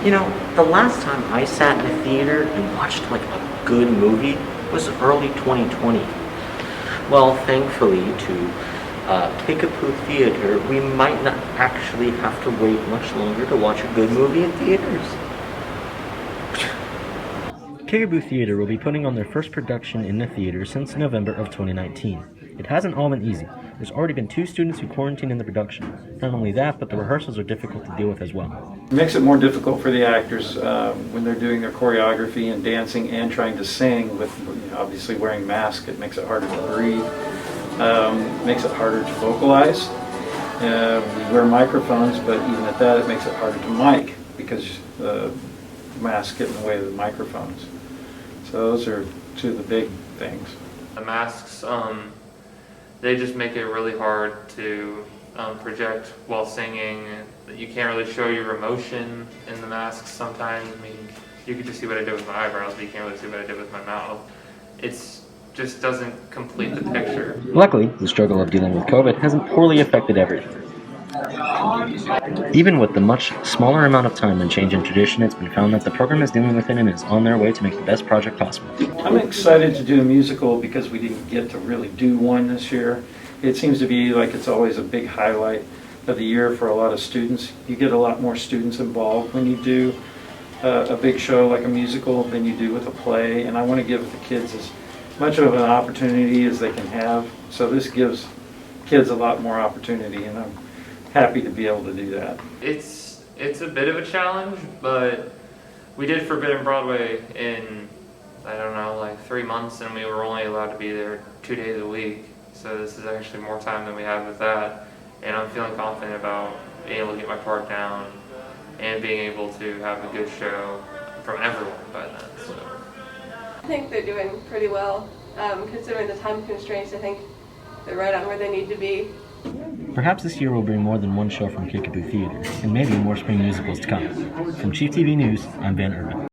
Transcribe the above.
You know, the last time I sat in a theater and watched like a good movie was early 2020. Well, thankfully to Kickapoo Theater, we might not actually have to wait much longer to watch a good movie in theaters. Kickapoo Theater will be putting on their first production in the theater since November of 2019. It hasn't all been easy. There's already been 2 students who quarantined in the production. Not only that, but the rehearsals are difficult to deal with as well. It makes it more difficult for the actors when they're doing their choreography and dancing and trying to sing with obviously wearing masks. It makes it harder to breathe. Makes it harder to vocalize. We wear microphones, but even at that, it makes it harder to mic because the masks get in the way of the microphones. So those are 2 of the big things. The masks, they just make it really hard to project while singing. You can't really show your emotion in the masks sometimes. I mean, you can just see what I did with my eyebrows, but you can't really see what I did with my mouth. It's just doesn't complete the picture. Luckily, the struggle of dealing with COVID hasn't poorly affected everything. Even with the much smaller amount of time and change in tradition, it's been found that the program is dealing with it and is on their way to make the best project possible. I'm excited to do a musical because we didn't get to really do one this year. It seems to be like it's always a big highlight of the year for a lot of students. You get a lot more students involved when you do a big show like a musical than you do with a play, and I want to give the kids as much of an opportunity as they can have. So this gives kids a lot more opportunity, and I'm happy to be able to do that. It's a bit of a challenge, but we did Forbidden Broadway in, I don't know, like 3 months, and we were only allowed to be there 2 days a week. So this is actually more time than we have with that, and I'm feeling confident about being able to get my part down and being able to have a good show from everyone by then. So I think they're doing pretty well, considering the time constraints. I think they're right on where they need to be. Perhaps this year will bring more than one show from Kickapoo Theater, and maybe more spring musicals to come. From Chief TV News, I'm Erdman.